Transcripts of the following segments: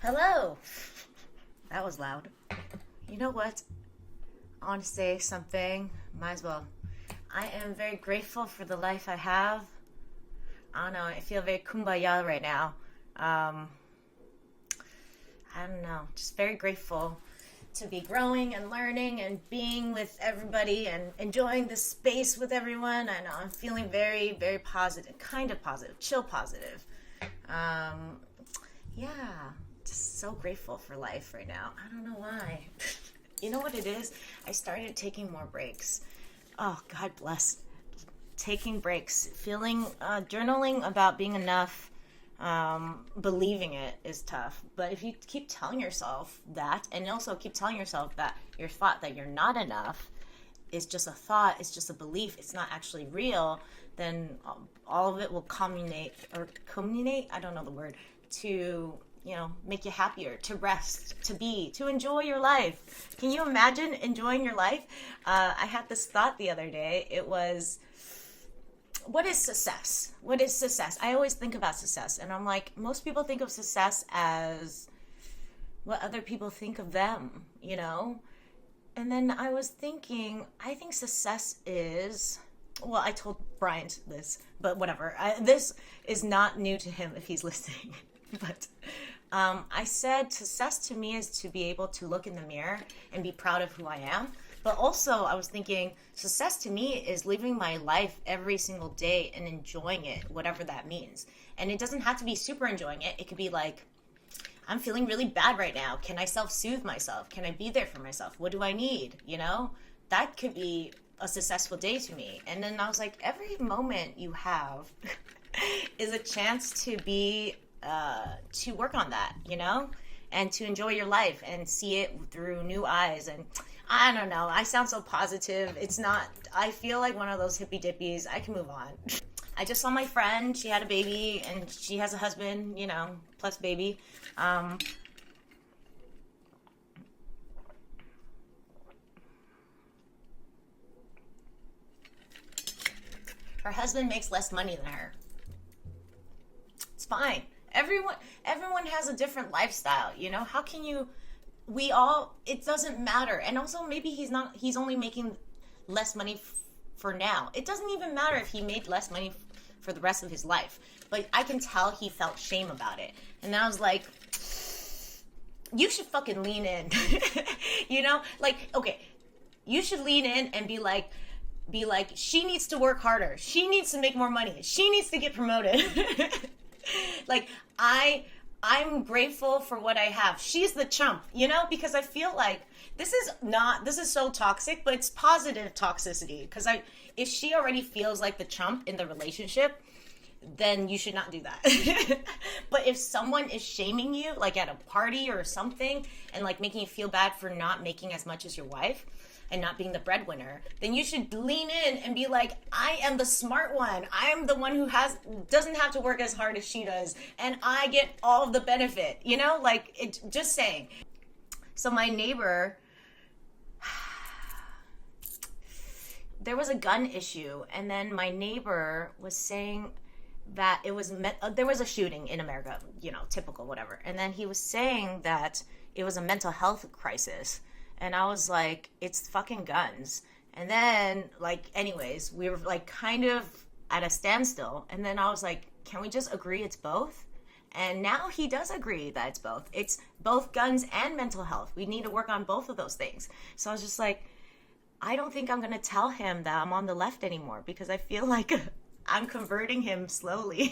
Hello. That was loud. You know what? I want to say something. Might as well. I am very grateful for the life I have. I don't know. I feel very kumbaya right now. I don't know. Just very grateful to be growing and learning and being with everybody and enjoying the space with everyone. I know I'm feeling very, very positive, kind of positive, chill positive. Yeah, just so grateful for life right now. I don't know why. You know what it is? I started taking more breaks. Oh, God bless. Taking breaks, feeling, journaling about being enough, believing it is tough. But if you keep telling yourself that, and also keep telling yourself that your thought that you're not enough is just a thought, it's just a belief, it's not actually real, then all of it will culminate, I don't know the word, to make you happier, to rest, to enjoy your life. Can you imagine enjoying your life? I had this thought the other day. It was, what is success? What is success? I always think about success, and I'm like, most people think of success as what other people think of them, And then I was thinking, I think success is, well, I told Brian this, but whatever. This is not new to him if he's listening. But I said success to me is to be able to look in the mirror and be proud of who I am. But also I was thinking success to me is living my life every single day and enjoying it, whatever that means. And it doesn't have to be super enjoying it. It could be like, I'm feeling really bad right now. Can I self-soothe myself? Can I be there for myself? What do I need? That could be a successful day to me. And then I was like, every moment you have is a chance to be to work on that, and to enjoy your life and see it through new eyes. And I don't know, I sound so positive. It's not, I feel like one of those hippy dippies. I can move on. I just saw my friend. She had a baby and she has a husband, plus baby. Her husband makes less money than her. It's fine. Everyone has a different lifestyle, How can you, it doesn't matter. And also maybe he's only making less money for now. It doesn't even matter if he made less money for the rest of his life. But I can tell he felt shame about it. And I was like, you should fucking lean in. Okay, you should lean in and be like, she needs to work harder. She needs to make more money. She needs to get promoted. Like, I'm grateful for what I have. She's the chump, because I feel like this is so toxic, but it's positive toxicity. Because if she already feels like the chump in the relationship, then you should not do that. But if someone is shaming you, like at a party or something, and like making you feel bad for not making as much as your wife and not being the breadwinner, then you should lean in and be like, I am the smart one. I am the one who doesn't have to work as hard as she does, and I get all of the benefit, just saying. So my neighbor, there was a gun issue, and then my neighbor was saying that there was a shooting in America, typical, whatever. And then he was saying that it was a mental health crisis. And I was like, it's fucking guns. And then, anyways, we were kind of at a standstill. And then I was like, can we just agree it's both? And now he does agree that it's both. It's both guns and mental health. We need to work on both of those things. So I was just like, I don't think I'm going to tell him that I'm on the left anymore, because I feel like I'm converting him slowly.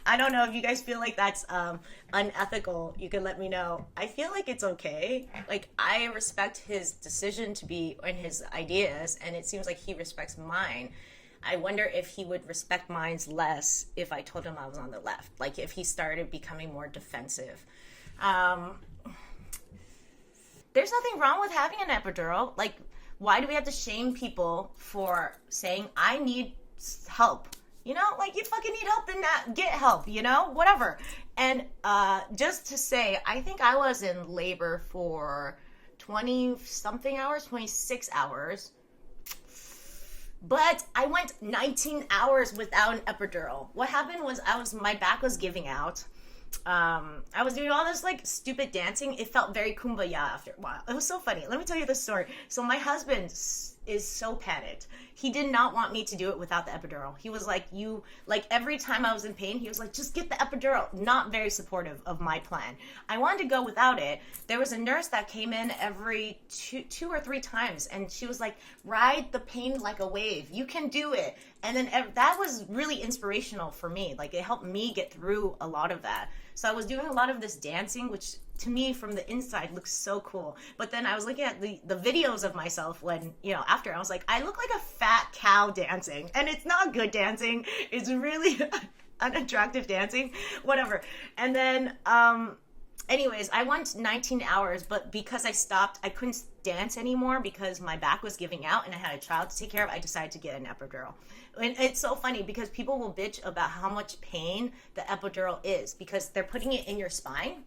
I don't know if you guys feel like that's unethical. You can let me know. I feel like it's okay. I respect his decision to be, and his ideas, and it seems like he respects mine. I wonder if he would respect mine less if I told him I was on the left. If he started becoming more defensive. There's nothing wrong with having an epidural. Why do we have to shame people for saying, I need help? You fucking need help, then get help, whatever. And just to say, I think I was in labor for 20-something hours, 26 hours. But I went 19 hours without an epidural. What happened was my back was giving out. I was doing all this like stupid dancing. It felt very Kumbaya after a while. It was so funny. Let me tell you the story. So my husband is so panicked. He did not want me to do it without the epidural. He was like, every time I was in pain, he was like, just get the epidural. Not very supportive of my plan. I wanted to go without it. There was a nurse that came in every two or three times, and she was like, ride the pain like a wave. You can do it. And then that was really inspirational for me. Like, it helped me get through a lot of that. So I was doing a lot of this dancing, which to me from the inside looks so cool. But then I was looking at the videos of myself when, after, I was like, I look like a fat cow dancing. And it's not good dancing. It's really unattractive dancing. Whatever. And then, anyways, I went 19 hours, but because I stopped, I couldn't dance anymore because my back was giving out and I had a child to take care of. I decided to get an epidural. And it's so funny because people will bitch about how much pain the epidural is because they're putting it in your spine.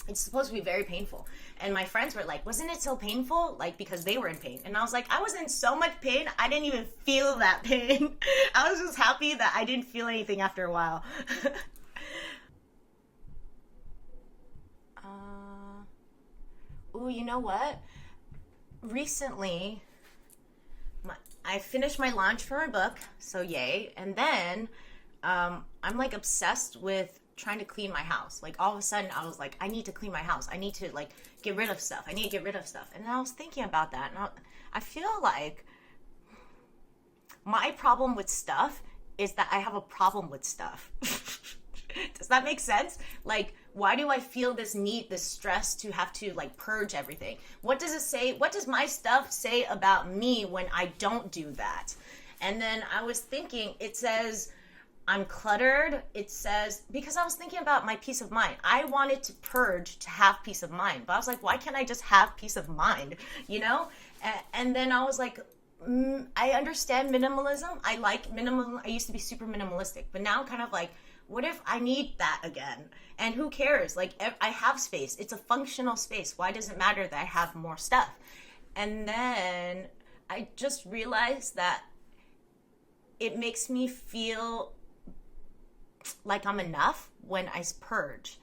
It's supposed to be very painful. And my friends were like, wasn't it so painful? Like, because they were in pain. And I was like, I was in so much pain, I didn't even feel that pain. I was just happy that I didn't feel anything after a while. Ooh, you know what? Recently, I finished my launch for my book, so yay. And then I'm like obsessed with trying to clean my house. Like, all of a sudden I was like, I need to clean my house. I need to like get rid of stuff. I need to get rid of stuff. And then I was thinking about that, and I feel like my problem with stuff is that I have a problem with stuff. Does that make sense? Like, why do I feel this need, this stress to have to like purge everything? What does it say? What does my stuff say about me when I don't do that? And then I was thinking, it says I'm cluttered. It says, because I was thinking about my peace of mind. I wanted to purge to have peace of mind, but I was like, why can't I just have peace of mind? And then I was like, I understand minimalism. I like minimalism. I used to be super minimalistic, but now I'm kind of like, what if I need that again? And who cares? Like, I have space. It's a functional space. Why does it matter that I have more stuff? And then I just realized that it makes me feel like I'm enough when I purge.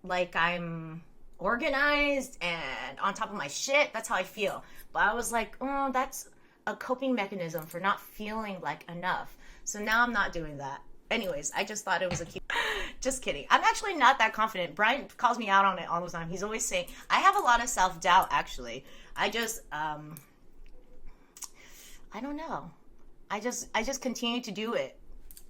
Like I'm organized and on top of my shit. That's how I feel. But I was like, oh, that's a coping mechanism for not feeling like enough. So now I'm not doing that. Anyways, I just thought it was a cute... Just kidding. I'm actually not that confident. Brian calls me out on it all the time. He's always saying... I have a lot of self-doubt, actually. I just... I don't know. I just continue to do it.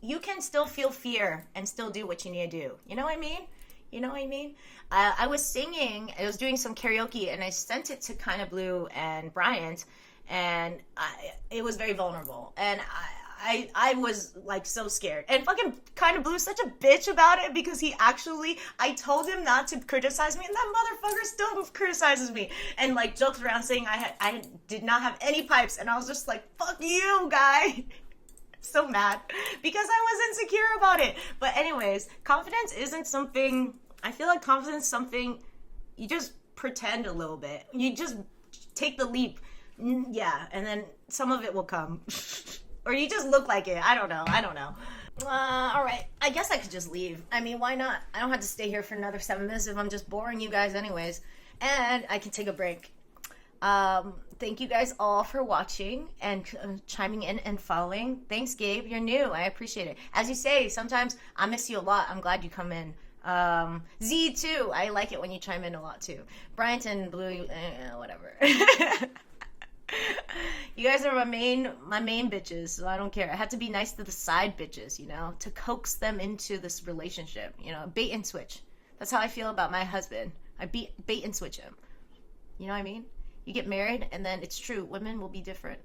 You can still feel fear and still do what you need to do. You know what I mean? You know what I mean? I was singing. I was doing some karaoke, and I sent it to Kinda Blue and Bryant, and it was very vulnerable. And I was like so scared, and fucking Kinda Blue's such a bitch about it because I told him not to criticize me, and that motherfucker still criticizes me and like jokes around saying I did not have any pipes, and I was just like, fuck you, guy. So mad because I was insecure about it. But anyways, confidence isn't something, I feel like confidence is something you just pretend a little bit. You just take the leap. Yeah, and then some of it will come. Or you just look like it. I don't know. All right. I guess I could just leave. I mean, why not? I don't have to stay here for another 7 minutes if I'm just boring you guys anyways. And I can take a break. Thank you guys all for watching and chiming in and following. Thanks, Gabe. You're new. I appreciate it. As you say, sometimes I miss you a lot. I'm glad you come in. Z too. I like it when you chime in a lot too. Bryant and Blue, whatever. You guys are my main bitches, so I don't care. I have to be nice to the side bitches, to coax them into this relationship, bait and switch. That's how I feel about my husband. I bait and switch him. You know what I mean? You get married, and then it's true. Women will be different.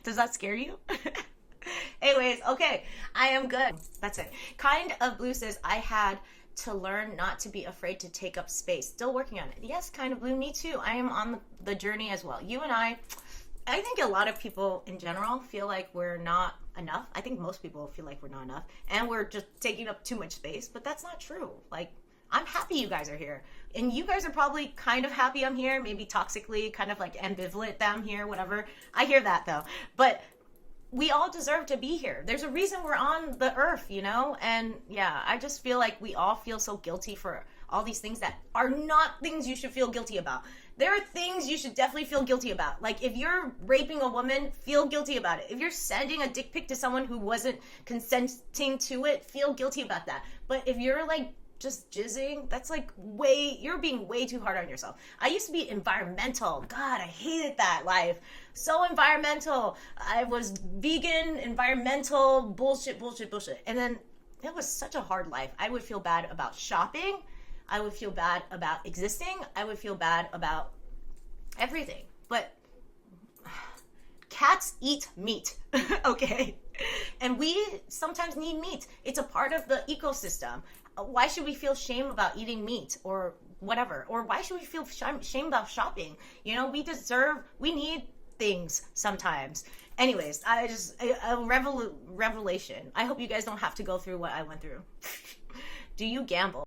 Does that scare you? Anyways, okay. I am good. That's it. Kind of Blue says, I had to learn not to be afraid to take up space. Still working on it. Yes, Kind of Blue. Me too. I am on the journey as well. You and I think a lot of people in general feel like we're not enough. I think most people feel like we're not enough. And we're just taking up too much space. But that's not true. Like, I'm happy you guys are here. And you guys are probably kind of happy I'm here, maybe toxically, kind of like ambivalent that I'm here, whatever. I hear that though. But we all deserve to be here. There's a reason we're on the earth, you know? And yeah, I just feel like we all feel so guilty for all these things that are not things you should feel guilty about. There are things you should definitely feel guilty about. Like if you're raping a woman, feel guilty about it. If you're sending a dick pic to someone who wasn't consenting to it, feel guilty about that. But if you're like just jizzing, that's like you're being way too hard on yourself. I used to be environmental. God, I hated that life. So environmental. I was vegan, environmental, bullshit. And then it was such a hard life. I would feel bad about shopping. I would feel bad about existing. I would feel bad about everything. But cats eat meat, okay? And we sometimes need meat. It's a part of the ecosystem. Why should we feel shame about eating meat or whatever? Or why should we feel shame about shopping? You know, we need things sometimes. Anyways, a revelation. I hope you guys don't have to go through what I went through. Do you gamble?